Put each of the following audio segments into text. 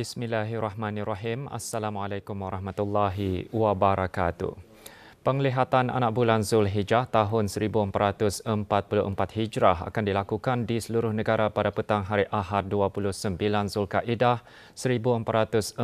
Bismillahirrahmanirrahim. Assalamualaikum warahmatullahi wabarakatuh. Penglihatan anak bulan Zulhijjah tahun 1444 Hijrah akan dilakukan di seluruh negara pada petang hari Ahad 29 Zulkaidah 1444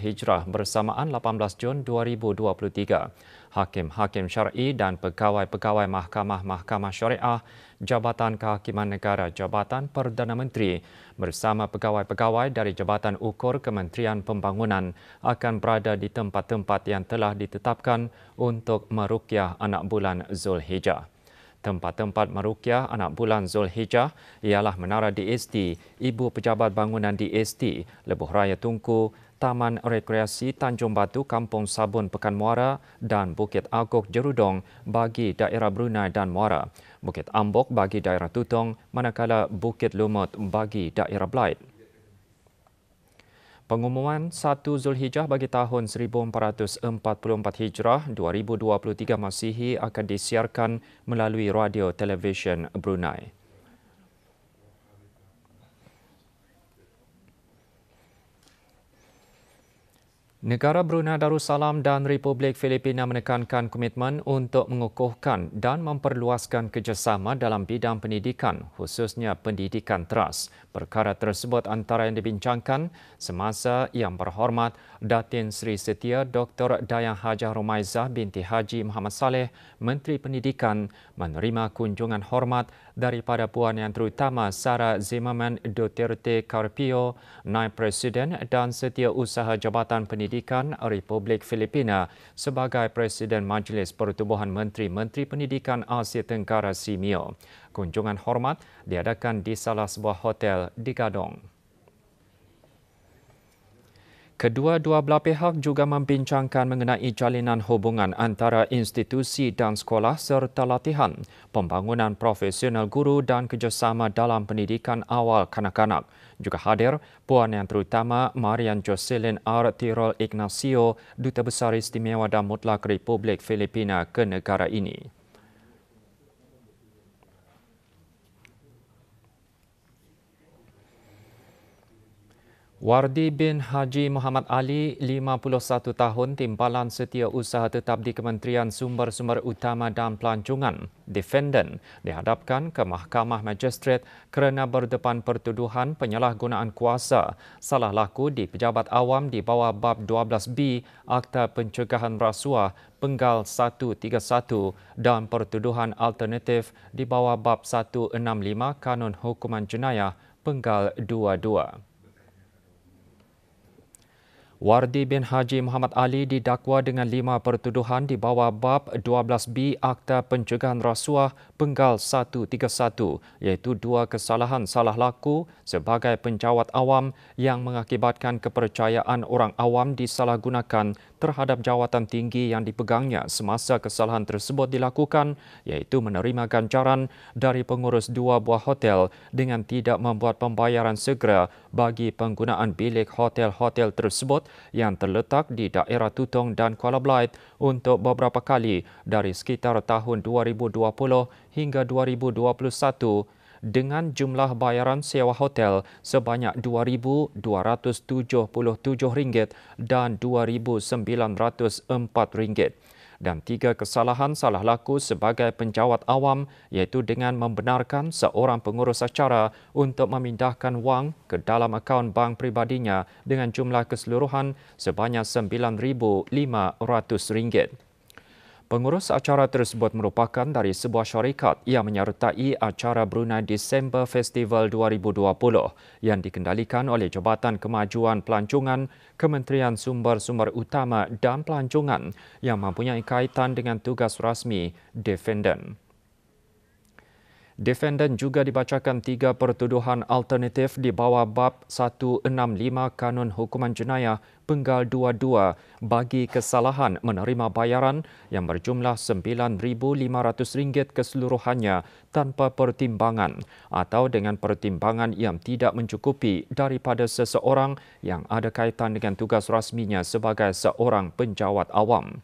Hijrah bersamaan 18 Jun 2023. Hakim-hakim syar'i dan pegawai-pegawai mahkamah-mahkamah syariah, Jabatan Kehakiman Negara, Jabatan Perdana Menteri bersama pegawai-pegawai dari Jabatan Ukur Kementerian Pembangunan akan berada di tempat-tempat yang telah ditetapkan untuk meruqyah anak bulan Zulhijjah. Tempat-tempat meruqyah anak bulan Zulhijjah ialah Menara DST, Ibu Pejabat Bangunan DST, Lebuh Raya Tunku, Taman Rekreasi Tanjung Batu, Kampung Sabun Pekan Muara dan Bukit Agok Jerudong bagi daerah Brunei dan Muara, Bukit Ambok bagi daerah Tutong, manakala Bukit Lumut bagi daerah Blaid. Pengumuman 1 Zulhijjah bagi tahun 1444 Hijrah 2023 Masihi akan disiarkan melalui radio televisyen Brunei. Negara Brunei Darussalam dan Republik Filipina menekankan komitmen untuk mengukuhkan dan memperluaskan kerjasama dalam bidang pendidikan, khususnya pendidikan teras. Perkara tersebut antara yang dibincangkan semasa Yang Berhormat Datin Seri Setia Dr. Dayang Hajah Rumaizah binti Haji Muhammad Saleh, Menteri Pendidikan, menerima kunjungan hormat daripada Puan Yang Terutama Sara Zimmerman Duterte Carpio, Naib Presiden dan Setiausaha Jabatan Pendidikan Republik Filipina sebagai Presiden Majlis Pertubuhan Menteri-Menteri Pendidikan Asia Tenggara SIMIO. Kunjungan hormat diadakan di salah sebuah hotel di Gadong. Kedua-dua belah pihak juga membincangkan mengenai jalinan hubungan antara institusi dan sekolah serta latihan, pembangunan profesional guru dan kerjasama dalam pendidikan awal kanak-kanak. Juga hadir Puan Yang Terutama Marian Jocelyn R. Tirol Ignacio, Duta Besar Istimewa dan Mutlak Republik Filipina ke negara ini. Wardi bin Haji Muhammad Ali, 51 tahun, Timbalan Setiausaha Tetap di Kementerian Sumber-Sumber Utama dan Pelancongan, defendant, dihadapkan ke Mahkamah Magistrate kerana berdepan pertuduhan penyalahgunaan kuasa, salah laku di pejabat awam di bawah Bab 12B Akta Pencegahan Rasuah Penggal 131 dan pertuduhan alternatif di bawah Bab 165 Kanun Hukuman Jenayah Penggal 22. Wardi bin Haji Muhammad Ali didakwa dengan 5 pertuduhan di bawah Bab 12B Akta Pencegahan Rasuah Penggal 131, iaitu 2 kesalahan salah laku sebagai penjawat awam yang mengakibatkan kepercayaan orang awam disalahgunakan terhadap jawatan tinggi yang dipegangnya semasa kesalahan tersebut dilakukan, iaitu menerima ganjaran dari pengurus 2 buah hotel dengan tidak membuat pembayaran segera bagi penggunaan bilik hotel-hotel tersebut yang terletak di daerah Tutong dan Kuala Blaid untuk beberapa kali dari sekitar tahun 2020 hingga 2021 dengan jumlah bayaran sewa hotel sebanyak RM2,277 dan RM2,904 dan 3 kesalahan salah laku sebagai penjawat awam, iaitu dengan membenarkan seorang pengurus acara untuk memindahkan wang ke dalam akaun bank pribadinya dengan jumlah keseluruhan sebanyak RM9,500. Pengurus acara tersebut merupakan dari sebuah syarikat yang menyertai acara Brunei Disember Festival 2020 yang dikendalikan oleh Jabatan Kemajuan Pelancongan, Kementerian Sumber-Sumber Utama dan Pelancongan yang mempunyai kaitan dengan tugas rasmi defendant. Defendant juga dibacakan 3 pertuduhan alternatif di bawah Bab 165 Kanun Hukuman Jenayah Penggal 22 bagi kesalahan menerima bayaran yang berjumlah RM9,500 keseluruhannya tanpa pertimbangan atau dengan pertimbangan yang tidak mencukupi daripada seseorang yang ada kaitan dengan tugas rasminya sebagai seorang penjawat awam.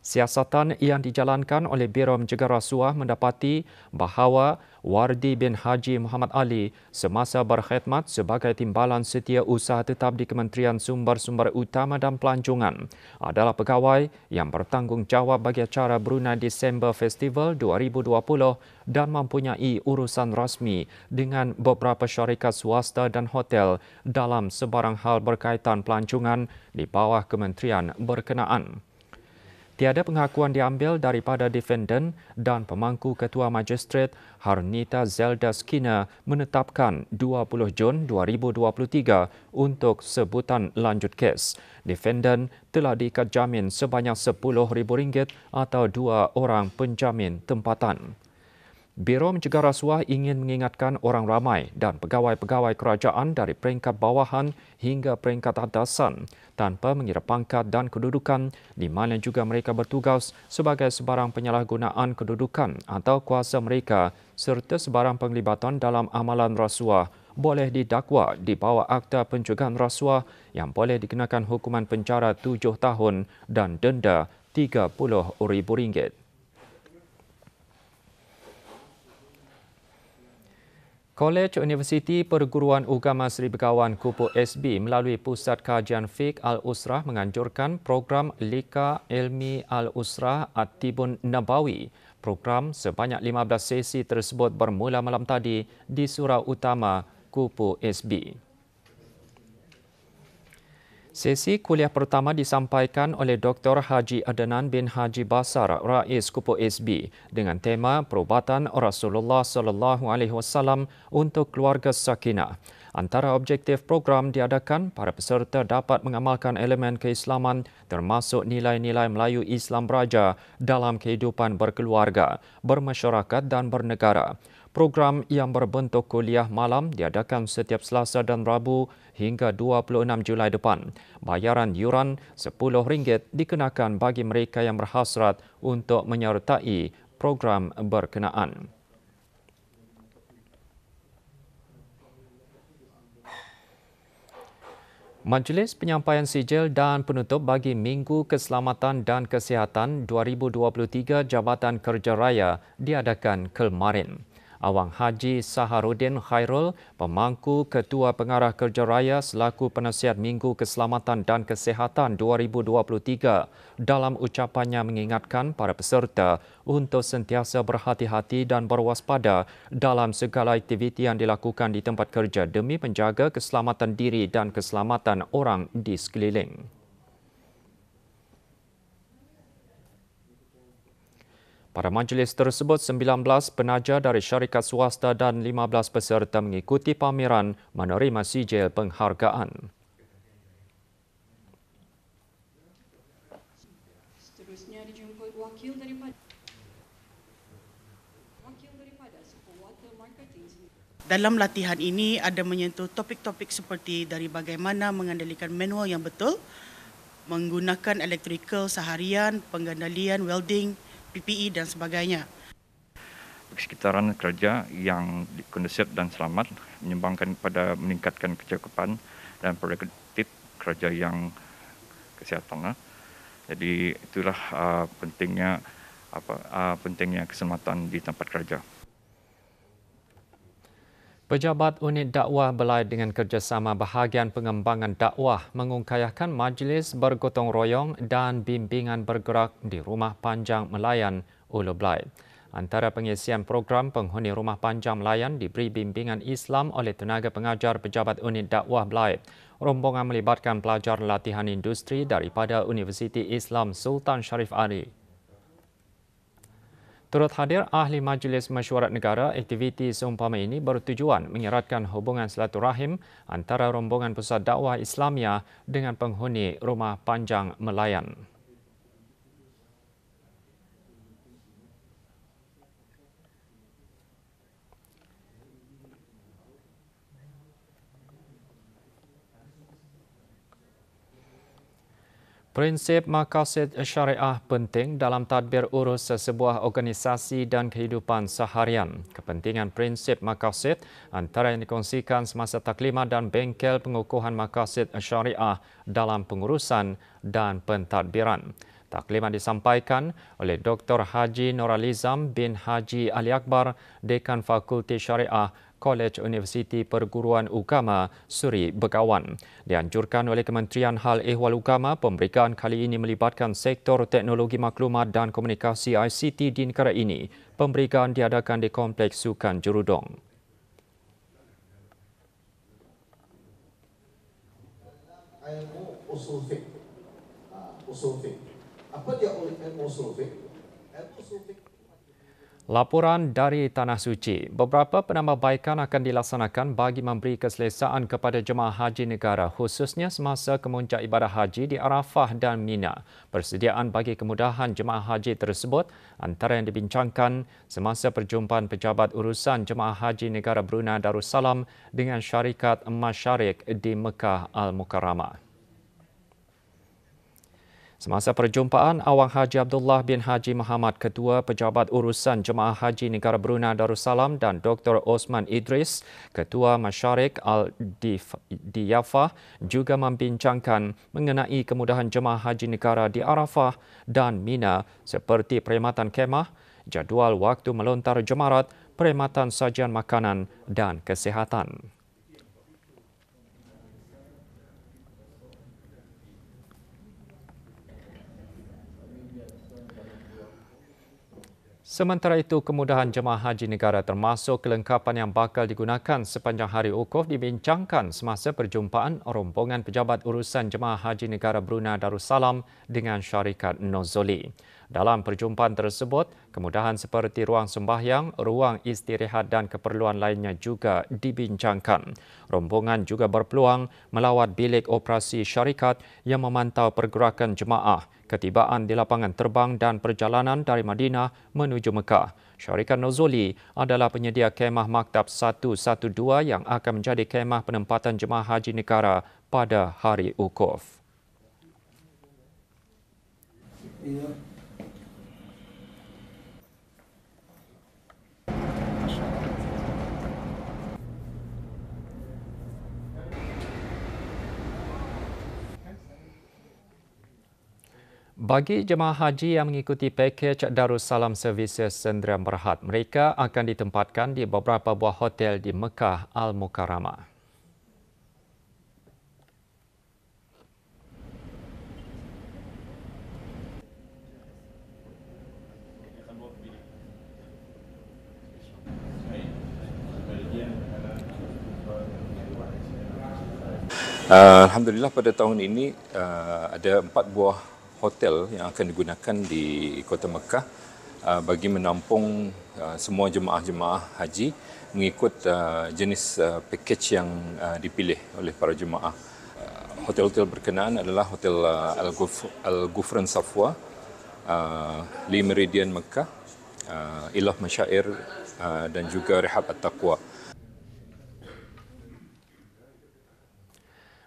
Siasatan yang dijalankan oleh Biro Mencegah Rasuah mendapati bahawa Wardi bin Haji Muhammad Ali semasa berkhidmat sebagai timbalan setia usaha tetap di Kementerian Sumber-Sumber Utama dan Pelancongan adalah pegawai yang bertanggungjawab bagi acara Brunei Disember Festival 2020 dan mempunyai urusan rasmi dengan beberapa syarikat swasta dan hotel dalam sebarang hal berkaitan pelancongan di bawah kementerian berkenaan. Tiada pengakuan diambil daripada defendant dan pemangku Ketua Magistrate Harnita Zelda Skinner menetapkan 20 Jun 2023 untuk sebutan lanjut kes. Defendant telah diikat jamin sebanyak RM10,000 atau 2 orang penjamin tempatan. Biro Mencegah Rasuah ingin mengingatkan orang ramai dan pegawai-pegawai kerajaan dari peringkat bawahan hingga peringkat atasan tanpa mengira pangkat dan kedudukan di mana juga mereka bertugas sebagai sebarang penyalahgunaan kedudukan atau kuasa mereka serta sebarang penglibatan dalam amalan rasuah boleh didakwa di bawah Akta Pencegahan Rasuah yang boleh dikenakan hukuman penjara 7 tahun dan denda RM30,000. Kolej Universiti Perguruan Ugama Seri Begawan Kupu SB melalui Pusat Kajian Fiqh Al-Usrah menganjurkan program Lika Ilmi Al-Usrah At-Tibun Nabawi. Program sebanyak 15 sesi tersebut bermula malam tadi di Surau Utama Kupu SB. Sesi kuliah pertama disampaikan oleh Dr. Haji Adnan bin Haji Basar, Rais Kupu SB dengan tema Perubatan Rasulullah SAW untuk keluarga sakinah. Antara objektif program diadakan, para peserta dapat mengamalkan elemen keislaman termasuk nilai-nilai Melayu Islam Beraja dalam kehidupan berkeluarga, bermasyarakat dan bernegara. Program yang berbentuk kuliah malam diadakan setiap Selasa dan Rabu hingga 26 Julai depan. Bayaran yuran RM10 dikenakan bagi mereka yang berhasrat untuk menyertai program berkenaan. Majlis Penyampaian Sijil dan Penutup bagi Minggu Keselamatan dan Kesihatan 2023 Jabatan Kerja Raya diadakan kemarin. Awang Haji Saharuddin Khairul, pemangku Ketua Pengarah Kerja Raya selaku penasihat Minggu Keselamatan dan Kesihatan 2023 dalam ucapannya mengingatkan para peserta untuk sentiasa berhati-hati dan berwaspada dalam segala aktiviti yang dilakukan di tempat kerja demi menjaga keselamatan diri dan keselamatan orang di sekeliling. Pada majlis tersebut, 19 penaja dari syarikat swasta dan 15 peserta mengikuti pameran menerima sijil penghargaan. Seterusnya dijemput wakil daripada Superwater Marketing. Dalam latihan ini ada menyentuh topik-topik seperti dari bagaimana mengendalikan manual yang betul, menggunakan elektrikal seharian, pengendalian welding, PPE dan sebagainya. Sekitaran kerja yang kondusif dan selamat menyumbangkan pada meningkatkan kecakapan dan produktif kerja yang kesihatan. Jadi itulah pentingnya keselamatan di tempat kerja. Pejabat Unit Dakwah Belait dengan kerjasama Bahagian Pengembangan Dakwah mengungkayahkan majlis bergotong royong dan bimbingan bergerak di Rumah Panjang Melayan Ulu Belait. Antara pengisian program, penghuni Rumah Panjang Melayan diberi bimbingan Islam oleh tenaga pengajar Pejabat Unit Dakwah Belait. Rombongan melibatkan pelajar latihan industri daripada Universiti Islam Sultan Sharif Ali. Turut hadir ahli Majlis Mesyuarat Negara, aktiviti seumpama ini bertujuan mengeratkan hubungan silaturahim antara rombongan Pusat Dakwah Islamiah dengan penghuni Rumah Panjang Melayan. Prinsip maqasid syariah penting dalam tadbir urus sesebuah organisasi dan kehidupan seharian. Kepentingan prinsip maqasid antara yang dikongsikan semasa taklimat dan bengkel pengukuhan maqasid syariah dalam pengurusan dan pentadbiran. Taklimat disampaikan oleh Dr. Haji Nuralizam bin Haji Ali Akbar, Dekan Fakulti Syariah Kolej Universiti Perguruan Ugama Suri Begawan. Dianjurkan oleh Kementerian Hal Ehwal Ugama, pemberikan kali ini melibatkan sektor teknologi maklumat dan komunikasi ICT di negara ini. Pemberikan diadakan di Kompleks Sukan Jurudong. Ilmu usul fiqh. Usul fiqh. Apa dia ilmu usul fiqh? Ilmu usul fiqh. Laporan dari Tanah Suci. Beberapa penambahbaikan akan dilaksanakan bagi memberi keselesaan kepada jemaah haji negara khususnya semasa kemuncak ibadah haji di Arafah dan Mina. Persediaan bagi kemudahan jemaah haji tersebut antara yang dibincangkan semasa perjumpaan pejabat urusan jemaah haji negara Brunei Darussalam dengan syarikat Masyarik di Mekah Al-Mukarramah. Semasa perjumpaan, Awang Haji Abdullah bin Haji Muhammad, Ketua Pejabat Urusan Jemaah Haji Negara Brunei Darussalam dan Dr. Osman Idris, Ketua Masyarik Al-Diyafah juga membincangkan mengenai kemudahan jemaah haji negara di Arafah dan Mina seperti perkhidmatan kemah, jadual waktu melontar jemarat, perkhidmatan sajian makanan dan kesihatan. Sementara itu, kemudahan jemaah haji negara termasuk kelengkapan yang bakal digunakan sepanjang hari wukuf dibincangkan semasa perjumpaan rombongan pejabat urusan jemaah haji negara Brunei Darussalam dengan syarikat Nozoli. Dalam perjumpaan tersebut, kemudahan seperti ruang sembahyang, ruang istirahat dan keperluan lainnya juga dibincangkan. Rombongan juga berpeluang melawat bilik operasi syarikat yang memantau pergerakan jemaah, ketibaan di lapangan terbang dan perjalanan dari Madinah menuju Mekah. Syarikat Nozoli adalah penyedia kemah Maktab 112 yang akan menjadi kemah penempatan jemaah haji negara pada hari wukuf. Bagi jemaah haji yang mengikuti pakej Darussalam Services Sdn Bhd, mereka akan ditempatkan di beberapa buah hotel di Mekah Al-Mukarramah. Alhamdulillah pada tahun ini ada 4 buah hotel yang akan digunakan di Kota Mekah bagi menampung semua jemaah-jemaah haji mengikut jenis pakej yang dipilih oleh para jemaah. Hotel-hotel berkenaan adalah Hotel Al-Ghufran Safwa, Le Meridian Mekah, Ilah Masyair dan juga Rehab At-Taqwa.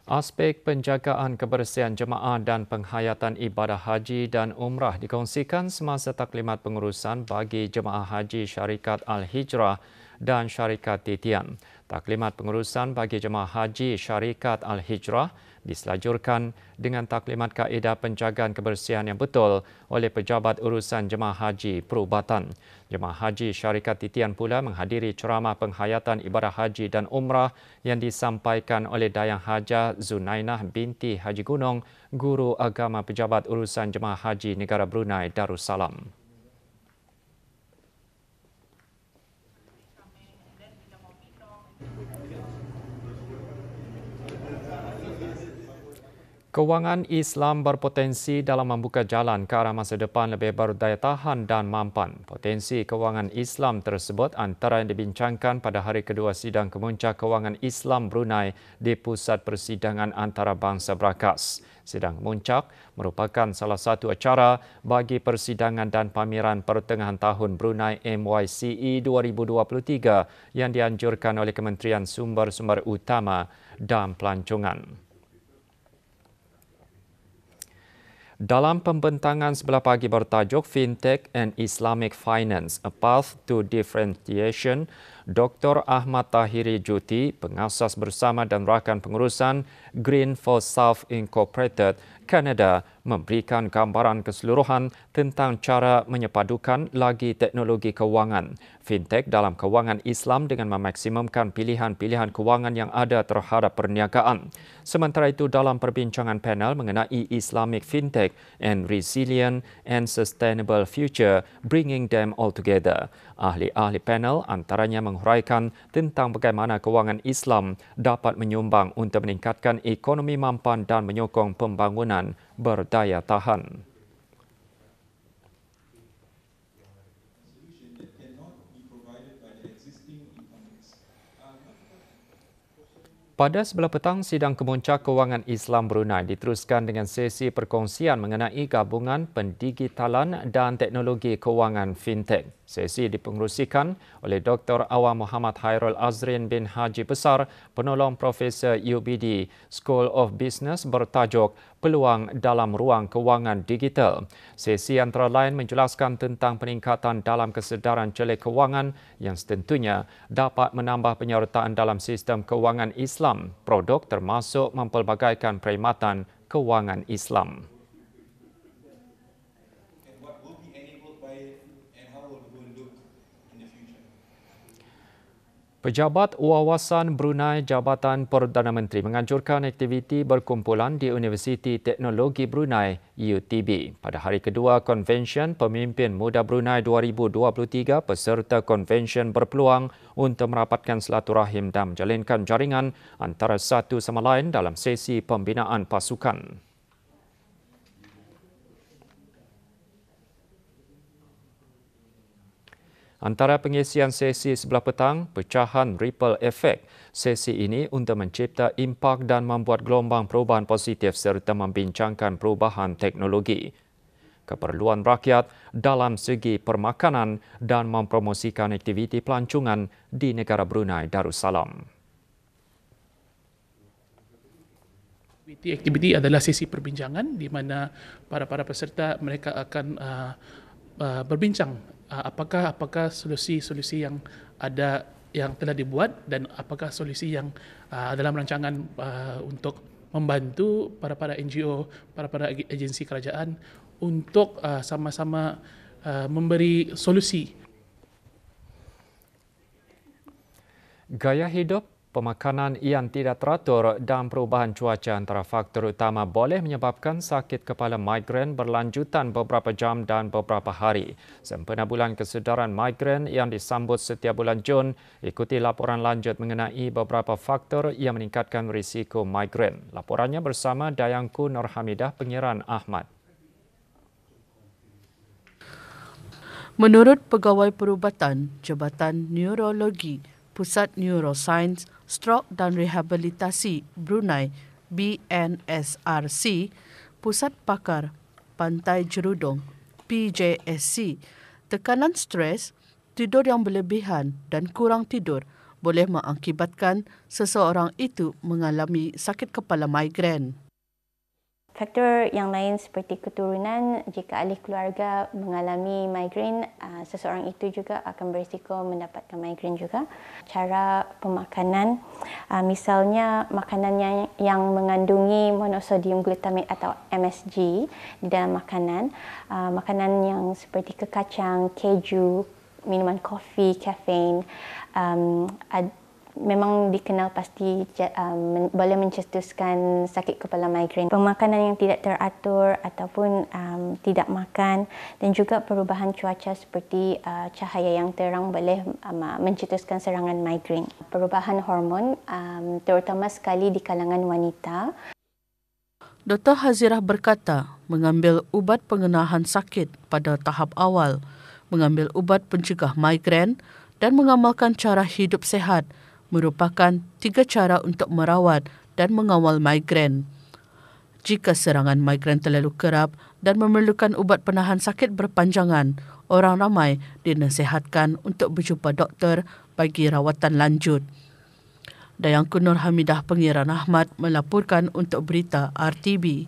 Aspek penjagaan kebersihan jemaah dan penghayatan ibadah haji dan umrah dikongsikan semasa taklimat pengurusan bagi jemaah haji syarikat Al-Hijrah dan syarikat Titian. Taklimat pengurusan bagi jemaah haji syarikat Al-Hijrah diselajurkan dengan taklimat kaedah penjagaan kebersihan yang betul oleh pejabat urusan jemaah haji perubatan. Jemaah haji syarikat Titian pula menghadiri ceramah penghayatan ibadah haji dan umrah yang disampaikan oleh Dayang Hajah Zunainah binti Haji Gunong, guru agama pejabat urusan jemaah haji negara Brunei Darussalam. Kewangan Islam berpotensi dalam membuka jalan ke arah masa depan lebih berdaya tahan dan mampan. Potensi kewangan Islam tersebut antara yang dibincangkan pada hari kedua sidang kemuncak kewangan Islam Brunei di Pusat Persidangan Antarabangsa Brakas. Sidang kemuncak merupakan salah satu acara bagi persidangan dan pameran pertengahan tahun Brunei MYCE 2023 yang dianjurkan oleh Kementerian Sumber-Sumber Utama dan Pelancongan. Dalam pembentangan sebelah pagi bertajuk Fintech and Islamic Finance, A Path to Differentiation, Dr. Ahmad Tahiri Juti, pengasas bersama dan rakan pengurusan Green for South Incorporated, Kanada, memberikan gambaran keseluruhan tentang cara menyepadukan lagi teknologi kewangan fintech dalam kewangan Islam dengan memaksimumkan pilihan-pilihan kewangan yang ada terhadap perniagaan. Sementara itu, dalam perbincangan panel mengenai Islamic Fintech and Resilient and Sustainable Future, Bringing Them All Together, ahli-ahli panel antaranya menghuraikan tentang bagaimana kewangan Islam dapat menyumbang untuk meningkatkan ekonomi mampan dan menyokong pembangunan berdaya tahan. Pada sebelah petang, sidang kemuncak kewangan Islam Brunei diteruskan dengan sesi perkongsian mengenai gabungan pendigitalan dan teknologi kewangan fintech. Sesi dipengerusikan oleh Dr. Awam Muhammad Hairul Azrin bin Haji Besar, penolong Profesor UBD School of Business bertajuk Peluang dalam Ruang Kewangan Digital. Sesi antara lain menjelaskan tentang peningkatan dalam kesedaran celik kewangan yang setentunya dapat menambah penyertaan dalam sistem kewangan Islam, produk termasuk mempelbagaikan perkhidmatan kewangan Islam. Pejabat Wawasan Brunei Jabatan Perdana Menteri menganjurkan aktiviti berkumpulan di Universiti Teknologi Brunei UTB. Pada hari kedua Konvensyen Pemimpin Muda Brunei 2023, peserta konvensyen berpeluang untuk merapatkan silaturahim dan menjalinkan jaringan antara satu sama lain dalam sesi pembinaan pasukan. Antara pengisian sesi sebelah petang, pecahan ripple effect. Sesi ini untuk mencipta impak dan membuat gelombang perubahan positif serta membincangkan perubahan teknologi, keperluan rakyat dalam segi permakanan dan mempromosikan aktiviti pelancongan di negara Brunei Darussalam. Aktiviti adalah sesi perbincangan di mana para peserta mereka akan berbincang apakah solusi-solusi yang ada yang telah dibuat dan apakah solusi yang dalam rancangan untuk membantu para NGO, para agensi kerajaan untuk sama-sama memberi solusi. Gaya hidup, pemakanan yang tidak teratur dan perubahan cuaca antara faktor utama boleh menyebabkan sakit kepala migrain berlanjutan beberapa jam dan beberapa hari. Sempena Bulan Kesedaran Migrain yang disambut setiap bulan Jun, ikuti laporan lanjut mengenai beberapa faktor yang meningkatkan risiko migrain. Laporannya bersama Dayangku Nurhamidah Pengiran Ahmad. Menurut Pegawai Perubatan Jabatan Neurologi, Pusat Neuroscience, Stroke dan Rehabilitasi Brunei BNSRC, Pusat Pakar Pantai Jerudong PJSC, tekanan stres, tidur yang berlebihan dan kurang tidur boleh mengakibatkan seseorang itu mengalami sakit kepala migrain. Faktor yang lain seperti keturunan, jika ahli keluarga mengalami migrain, seseorang itu juga akan berisiko mendapatkan migrain juga. Cara pemakanan, misalnya makanan yang mengandungi monosodium glutamate atau MSG di dalam makanan, makanan yang seperti kekacang, keju, minuman kopi, kafein, memang dikenal pasti boleh mencetuskan sakit kepala migrain. Pemakanan yang tidak teratur ataupun tidak makan dan juga perubahan cuaca seperti cahaya yang terang boleh mencetuskan serangan migrain. Perubahan hormon terutama sekali di kalangan wanita. Dr. Hazirah berkata, mengambil ubat pengenahan sakit pada tahap awal, mengambil ubat pencegah migrain dan mengamalkan cara hidup sehat merupakan 3 cara untuk merawat dan mengawal migrain. Jika serangan migrain terlalu kerap dan memerlukan ubat penahan sakit berpanjangan, orang ramai dinasihatkan untuk berjumpa doktor bagi rawatan lanjut. Dayangku Nurhamidah Pengiran Ahmad melaporkan untuk berita RTB.